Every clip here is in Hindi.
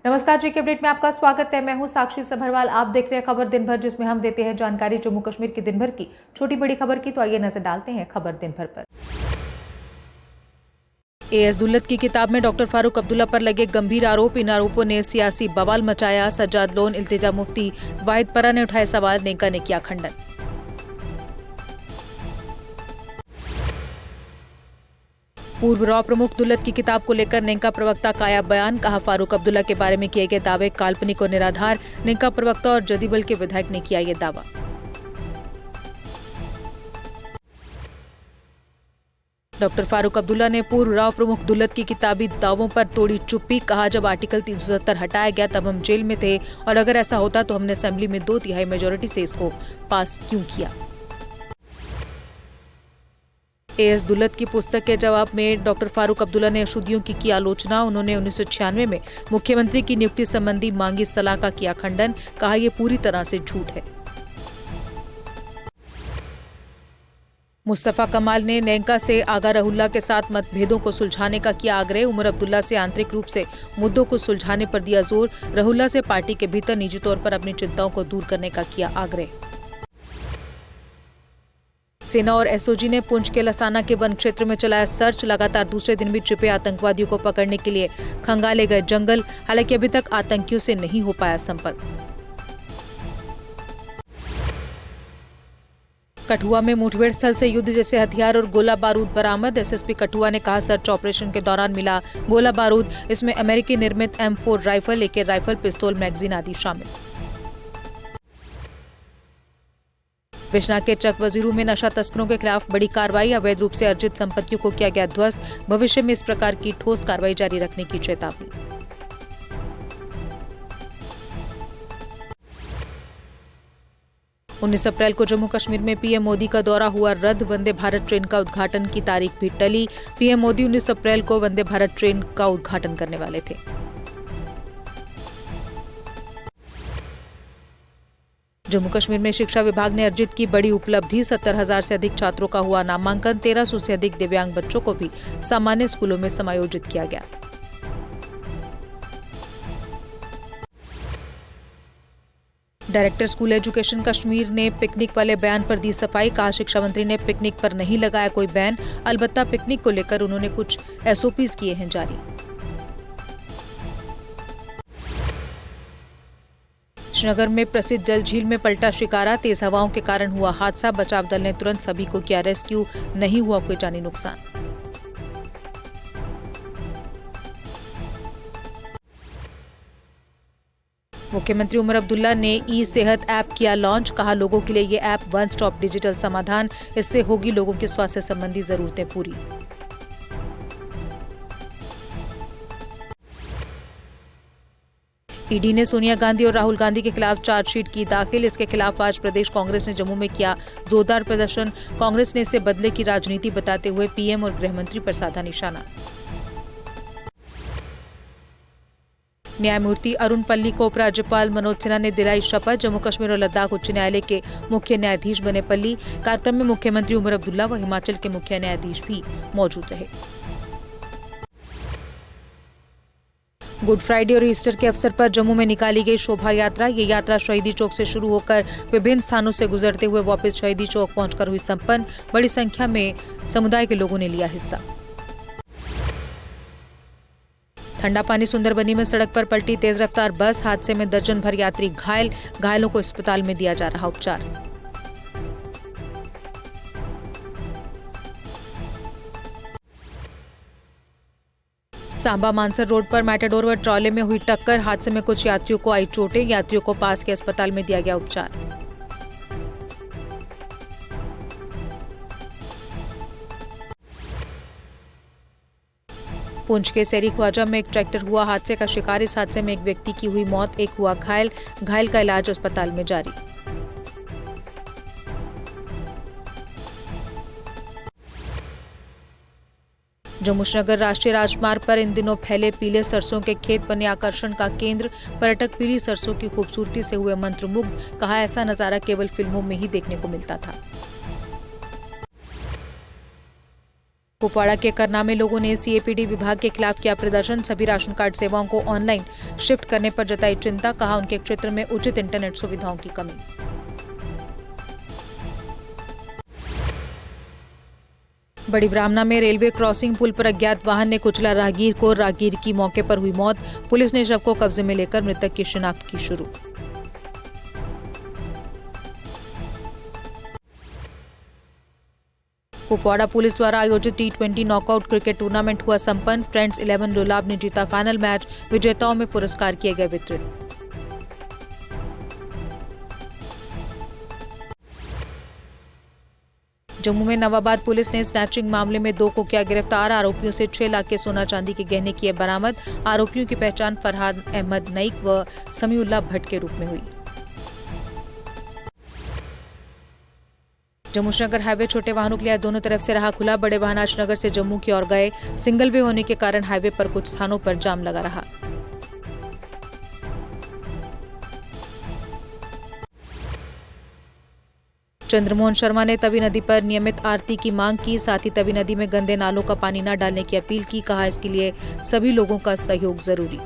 नमस्कार, जी के अपडेट में आपका स्वागत है। मैं हूं साक्षी सबरवाल। आप देख रहे हैं खबर दिन भर, जिसमें हम देते हैं जानकारी जम्मू कश्मीर की दिन भर की छोटी बड़ी खबर की। तो आइए नजर डालते हैं खबर दिन भर पर। एएस दुल्लत की किताब में डॉक्टर फारूक अब्दुल्ला पर लगे गंभीर आरोप। इन आरोपों ने सियासी बवाल मचाया। सज्जाद लोन, इल्तिजा मुफ्ती, वाहिद परा ने उठाए सवाल, नेका ने किया खंडन। पूर्व रॉ प्रमुख दुल्लत की किताब को लेकर नेका प्रवक्ता का आया बयान। कहा, फारूक अब्दुल्ला के बारे में किए गए दावे काल्पनिक और निराधार। नेका प्रवक्ता और जदीबल के विधायक ने किया ये दावा। डॉक्टर फारूक अब्दुल्ला ने पूर्व रॉ प्रमुख दुल्लत की किताबी दावों पर तोड़ी चुप्पी। कहा, जब आर्टिकल 370 हटाया गया तब हम जेल में थे, और अगर ऐसा होता तो हमने असेंबली में 2/3 मेजोरिटी से इसको पास क्यों किया। एएस दुल्लत की पुस्तक के जवाब में डॉक्टर फारूक अब्दुल्ला ने अशुद्धियों की आलोचना। उन्होंने 1996 में मुख्यमंत्री की नियुक्ति संबंधी मांगी सलाह का किया खंडन। कहा, यह पूरी तरह से झूठ है। मुस्तफा कमाल ने नेका से आगा रहुल्ला के साथ मतभेदों को सुलझाने का किया आग्रह। उमर अब्दुल्ला से आंतरिक रूप से मुद्दों को सुलझाने पर दिया जोर। रहुल्ला से पार्टी के भीतर निजी तौर पर अपनी चिंताओं को दूर करने का किया आग्रह। सेना और एसओजी ने पुंछ के लसाना के वन क्षेत्र में चलाया सर्च। लगातार दूसरे दिन भी छिपे आतंकवादियों को पकड़ने के लिए खंगाले गए जंगल। हालांकि अभी तक आतंकियों से नहीं हो पाया संपर्क। कठुआ में मुठभेड़ स्थल से युद्ध जैसे हथियार और गोला बारूद बरामद। एसएसपी कठुआ ने कहा, सर्च ऑपरेशन के दौरान मिला गोला बारूद। इसमें अमेरिकी निर्मित M4 राइफल, AK राइफल, पिस्तौल, मैगजीन आदि शामिल। बिश्ना के चक वजीरू में नशा तस्करों के खिलाफ बड़ी कार्रवाई। अवैध रूप से अर्जित संपत्तियों को किया गया ध्वस्त। भविष्य में इस प्रकार की ठोस कार्रवाई जारी रखने की चेतावनी। 19 अप्रैल को जम्मू कश्मीर में पीएम मोदी का दौरा हुआ रद्द। वंदे भारत ट्रेन का उद्घाटन की तारीख भी टली। पीएम मोदी 19 अप्रैल को वंदे भारत ट्रेन का उद्घाटन करने वाले थे। जम्मू कश्मीर में शिक्षा विभाग ने अर्जित की बड़ी उपलब्धि। 70,000 से अधिक छात्रों का हुआ नामांकन। 1300 से अधिक दिव्यांग बच्चों को भी सामान्य स्कूलों में समायोजित किया गया। डायरेक्टर स्कूल एजुकेशन कश्मीर ने पिकनिक वाले बयान पर दी सफाई। कहा, शिक्षा मंत्री ने पिकनिक पर नहीं लगाया कोई बैन। अलबत्ता पिकनिक को लेकर उन्होंने कुछ SOPs किए हैं जारी। श्रीनगर में प्रसिद्ध जल झील में पलटा शिकारा। तेज हवाओं के कारण हुआ हादसा। बचाव दल ने तुरंत सभी को किया रेस्क्यू। नहीं हुआ कोई जानी नुकसान। मुख्यमंत्री उमर अब्दुल्ला ने ई सेहत ऐप किया लॉन्च। कहा, लोगों के लिए ये ऐप वन स्टॉप डिजिटल समाधान। इससे होगी लोगों की स्वास्थ्य संबंधी जरूरतें पूरी। ईडी ने सोनिया गांधी और राहुल गांधी के खिलाफ चार्जशीट की दाखिल। इसके खिलाफ आज प्रदेश कांग्रेस ने जम्मू में किया जोरदार प्रदर्शन। कांग्रेस ने इसे बदले की राजनीति बताते हुए पीएम और गृह मंत्री पर साधा निशाना। न्यायमूर्ति अरुण पल्ली को उपराज्यपाल मनोज सिन्हा ने दिलाई शपथ। जम्मू कश्मीर और लद्दाख उच्च न्यायालय के मुख्य न्यायाधीश बने पल्ली। कार्यक्रम में मुख्यमंत्री उमर अब्दुल्ला व हिमाचल के मुख्य न्यायाधीश भी मौजूद रहे। गुड फ्राइडे और ईस्टर के अवसर पर जम्मू में निकाली गई शोभा यात्रा। ये यात्रा शहीदी चौक से शुरू होकर विभिन्न स्थानों से गुजरते हुए वापस शहीदी चौक पहुंचकर हुई संपन्न। बड़ी संख्या में समुदाय के लोगों ने लिया हिस्सा। ठंडा पानी सुंदरबनी में सड़क पर पलटी तेज रफ्तार बस। हादसे में दर्जन भर यात्री घायल। घायलों को अस्पताल में दिया जा रहा उपचार। सांबा मानसर रोड पर मैटाडोर व ट्रॉले में हुई टक्कर। हादसे में कुछ यात्रियों को आई चोटें। यात्रियों को पास के अस्पताल में दिया गया उपचार। पुंछ के सेरी ख्वाजा में एक ट्रैक्टर हुआ हादसे का शिकार। इस हादसे में एक व्यक्ति की हुई मौत, एक हुआ घायल। घायल का इलाज अस्पताल में जारी। जम्मू श्रीनगर राष्ट्रीय राजमार्ग पर इन दिनों फैले पीले सरसों के खेत बने आकर्षण का केंद्र। पर्यटक पीली सरसों की खूबसूरती से हुए मंत्रमुग्ध। कहा, ऐसा नजारा केवल फिल्मों में ही देखने को मिलता था। कुपवाड़ा के करना में लोगों ने सीएपीडी विभाग के खिलाफ किया प्रदर्शन। सभी राशन कार्ड सेवाओं को ऑनलाइन शिफ्ट करने पर जताई चिंता। कहा उनके क्षेत्र में उचित इंटरनेट सुविधाओं की कमी। बड़ी ब्राह्मणा में रेलवे क्रॉसिंग पुल पर अज्ञात वाहन ने कुचला राहगीर को। राहगीर की मौके पर हुई मौत। पुलिस ने शव को कब्जे में लेकर मृतक की शिनाख्त की शुरू। कुपवाड़ा पुलिस द्वारा आयोजित T20 नॉकआउट क्रिकेट टूर्नामेंट हुआ संपन्न। फ्रेंड्स 11 लोलाब ने जीता फाइनल मैच। विजेताओं में पुरस्कार किए गए वितरित। जम्मू में नवाबाद पुलिस ने स्नैचिंग मामले में 2 को किया गिरफ्तार। आरोपियों से 6 लाख के सोना चांदी के गहने किए बरामद। आरोपियों की पहचान फरहाद अहमद नईक व समीउल्लाह भट्ट के रूप में हुई। जम्मू श्रीनगर हाईवे छोटे वाहनों के लिए दोनों तरफ से रहा खुला। बड़े वाहन आज नगर से जम्मू की ओर गए। सिंगल वे होने के कारण हाईवे पर कुछ स्थानों पर जाम लगा रहा। चंद्रमोहन शर्मा ने तवी नदी पर नियमित आरती की मांग की। साथ ही तवी नदी में गंदे नालों का पानी न डालने की अपील की। कहा इसके लिए सभी लोगों का सहयोग जरूरी।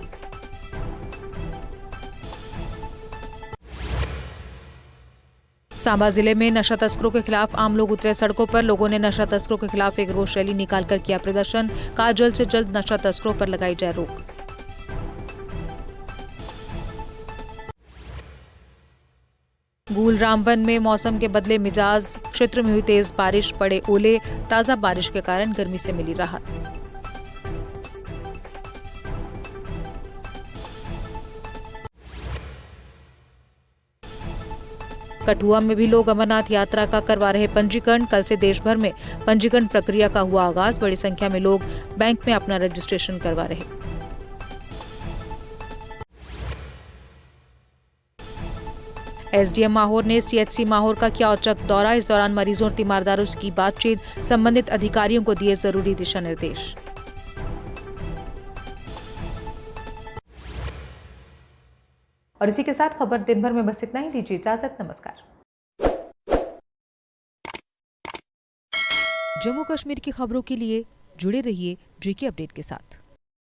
सांबा जिले में नशा तस्करों के खिलाफ आम लोग उतरे सड़कों पर। लोगों ने नशा तस्करों के खिलाफ एक रोष रैली निकालकर किया प्रदर्शन। कहा जल्द से जल्द नशा तस्करों पर लगाई जाए रोक। गूल रामवन में मौसम के बदले मिजाज। क्षेत्र में हुई तेज बारिश, पड़े ओले। ताजा बारिश के कारण गर्मी से मिली राहत। कठुआ में भी लोग अमरनाथ यात्रा का करवा रहे पंजीकरण। कल से देश भर में पंजीकरण प्रक्रिया का हुआ आगाज। बड़ी संख्या में लोग बैंक में अपना रजिस्ट्रेशन करवा रहे। एसडीएम माहौर ने सीएचसी माहौर का किया औचक दौरा। इस दौरान मरीजों और तीमारदारों से की बातचीत। संबंधित अधिकारियों को दिए जरूरी दिशा निर्देश। और इसी के साथ खबर दिन भर में बस इतना ही। दीजिए इजाजत। नमस्कार। जम्मू कश्मीर की खबरों के लिए जुड़े रहिए जीके अपडेट के साथ।